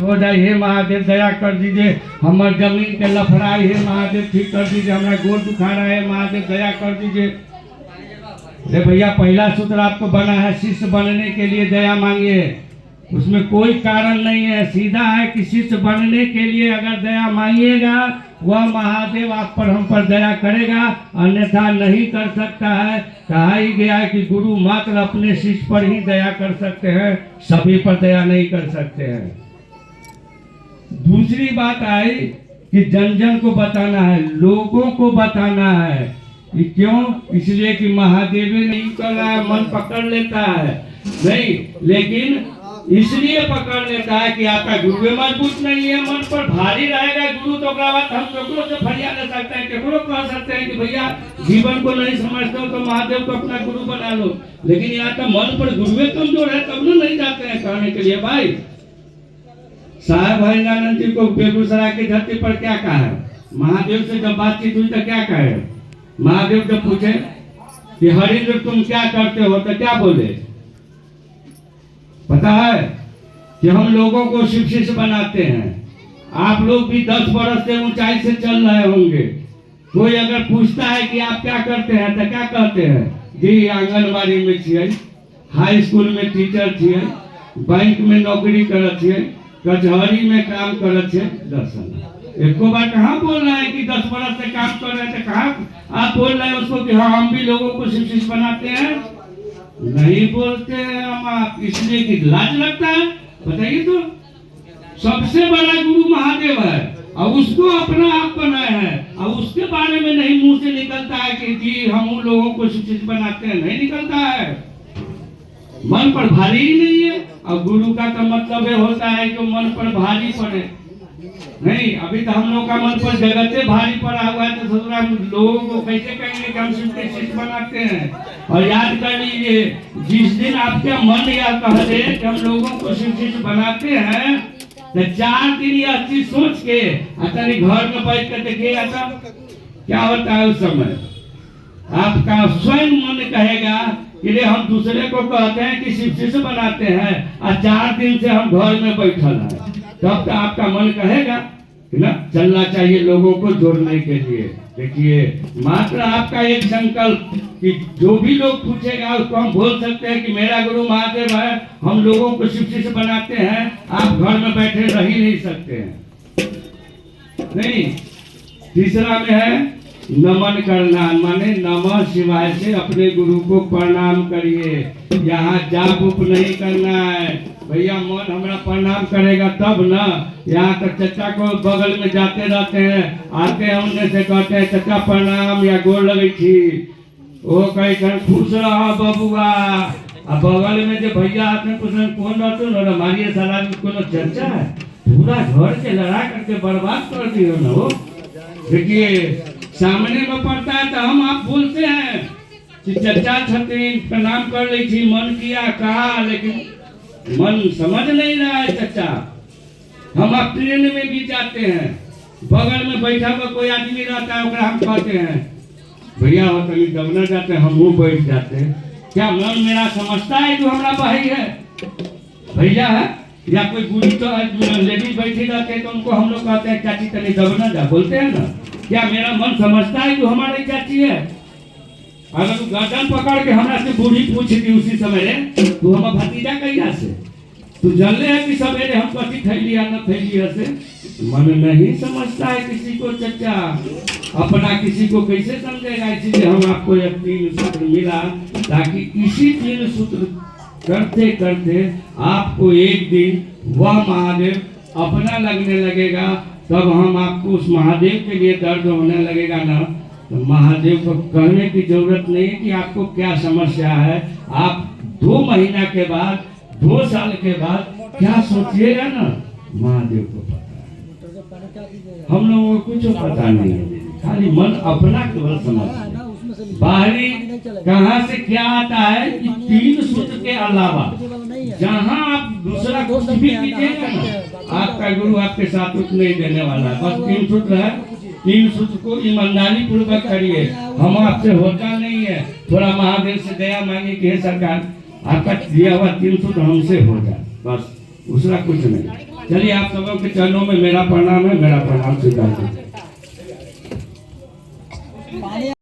हो जाए, हे महादेव दया कर दीजिए, हमारे जमीन के लफड़ाई है महादेव ठीक कर दीजिए, हमारा गोड़ दुखा रहा है महादेव दया कर दीजिए। अरे भैया पहला सूत्र आपको बना है शिष्य बनने के लिए दया मांगिए, उसमें कोई कारण नहीं है, सीधा है कि शिष्य बनने के लिए अगर दया मांगिएगा वह महादेव आप पर हम पर दया करेगा, अन्यथा नहीं कर सकता है। कहा ही गया है कि गुरु मात्र अपने शिष्य पर ही दया कर सकते हैं, सभी पर दया नहीं कर सकते हैं। दूसरी बात आई कि जन जन को बताना है, लोगों को बताना है कि क्यों, इसलिए कि महादेव नहीं कर रहा है, मन पकड़ लेता है नहीं, लेकिन इसलिए पकड़ लेता है कि आपका गुरु मजबूत नहीं है, मन पर भारी रहेगा गुरु, तो बात हम केकरो से फरियाद ले सकते हैं, केकरो कह सकते हैं कि भैया जीवन को नहीं समझते हो तो महादेव को अपना गुरु बना लो, लेकिन यहाँ का मन पर गुरुए कमजोर है तब ना नहीं जाते हैं कहने के लिए। भाई साहब हरिनानंद जी को बेगूसराय की धरती पर क्या कहा है, महादेव से जब बातचीत हुई तो क्या कहे, महादेव जब पूछे कि हरिंद्र तुम क्या करते हो तो क्या बोले, पता है कि हम लोगों को शिव शिष्य बनाते हैं, आप लोग भी 10 बरस से ऊंचाई से चल रहे होंगे, कोई अगर पूछता है कि आप क्या करते हैं तो क्या कहते हैं, जी आंगनबाड़ी में छिए, हाई स्कूल में टीचर छिए, बैंक में नौकरी करत छिए, कचहरी में काम करत छिए। दर्शन एको बार कहाँ बोल रहे हैं कि 10 बरस से काम कर रहे थे, कहाँ आप बोल रहे हैं उसको कि हाँ हम भी लोगों को शिव शिष्य बनाते हैं, नहीं बोलते हैं हम आप, इसलिए कि लाज लगता है। बताइए तो सबसे बड़ा गुरु महादेव है और उसको अपना आप बनाया है और उसके बारे में नहीं मुंह से निकलता है कि जी हम उन लोगों को शिक्षित बनाते हैं, नहीं निकलता है, मन पर भारी ही नहीं है। और गुरु का तो मतलब ये होता है जो मन पर भारी पड़े, नहीं अभी तो हम लोग का मन पर जगते भारी पड़ा हुआ है, तो ससुरा लोगों को कैसे कहेंगे कि हम शिष्य बनाते हैं। और याद कर लीजिए जिस दिन आपके मन या कह दे कि हम लोगों को शिष्य बनाते हैं तो 4 दिन या चीज सोच के अपने घर में बैठ कर देखिए क्या होता है। उस समय आपका स्वयं मन कहेगा कि रे हम दूसरे को कहते हैं कि शिष्य बनाते हैं और 4 दिन से हम घर में बैठल हैं, तब तो आपका मन कहेगा ना चलना चाहिए लोगों को जोड़ने के लिए। देखिए मात्र आपका एक संकल्प कि जो भी लोग पूछेगा उसको हम बोल सकते हैं कि मेरा गुरु महादेव है, हम लोगों को शिष्य बनाते हैं, आप घर में बैठे रह ही नहीं सकते हैं। नहीं, तीसरा में है नमन करना, माने नमः शिवाय से अपने गुरु को प्रणाम करिए, यहाँ जाप उप नहीं करना है। भैया मन हमारा प्रणाम करेगा तब ना, यहाँ तक चचा को बगल में जाते रहते हैं, आते हैं उनने से कहते हैं चचा प्रणाम या गोर लगी थी, वो कहीं खुश रहा बबुआ, अब बगल में जो भैया हाथ में कुछ कौन रहते ना हमारी साला को चर्चा है, पूरा घर के लड़ा करके बर्बाद कर दियो ना हो। देखिए सामने में पड़ता है तो हम आप बोलते हैं कि चचा छतीन प्रणाम कर ली थी, मन किया कहा, लेकिन मन समझ नहीं रहा है चचा। हम आप ट्रेन में भी जाते हैं, बगल में बैठा हुआ कोई आदमी रहता है, हम कहते हैं भैया हो कहीं दबना जाते हैं, हम वो बैठ जाते हैं, क्या मन मेरा समझता है जो हमारा भाई है भैया है, या कोई बुरी तो लेडीज बैठी रहते हैं तो उनको हम लोग कहते हैं चाची तनी दबना जा, बोलते हैं ना, क्या मेरा मन समझता है जो हमारी चाची है। अगर तू गर्दन पकड़ के हमरा से बूढ़ी पूछ दी उसी समय तू हम भतीजा कहिया से, तू जानले है कि सवेरे हम कथी खैली या न खैली से, मन नहीं समझता है किसी को चचा, अपना किसी को कैसे समझेगा। इसलिए हम आपको एक 3 सूत्र मिला ताकि इसी 3 सूत्र करते करते आपको एक दिन वह महादेव अपना लगने लगेगा, तब हम आपको उस महादेव के लिए दर्द होने लगेगा ना, तो महादेव को कहने की जरूरत नहीं है कि आपको क्या समस्या है। आप 2 महीना के बाद 2 साल के बाद क्या सोचिएगा ना, महादेव को पता है, हम लोगों को कुछ पता नहीं है, खाली मन अपना केवल समझ। बाहरी कहाँ से क्या आता है कि 3 सूत्र के अलावा जहाँ आप दूसरा कुछ भी कीजिएगा ना, आपका गुरु आपके साथ कुछ नहीं देने वाला है। बस 3 सूत्र है, 3 सूत्र को ईमानदारी पूर्वक करिए। हम आपसे होता नहीं है, थोड़ा महादेव से दया मांगे कि हे सरकार आपका दिया हुआ 3 सूत्र हमसे हो जाए, बस दूसरा कुछ नहीं। चलिए आप सबों के चरणों में मेरा प्रणाम है, मेरा प्रणाम स्वीकार कीजिए।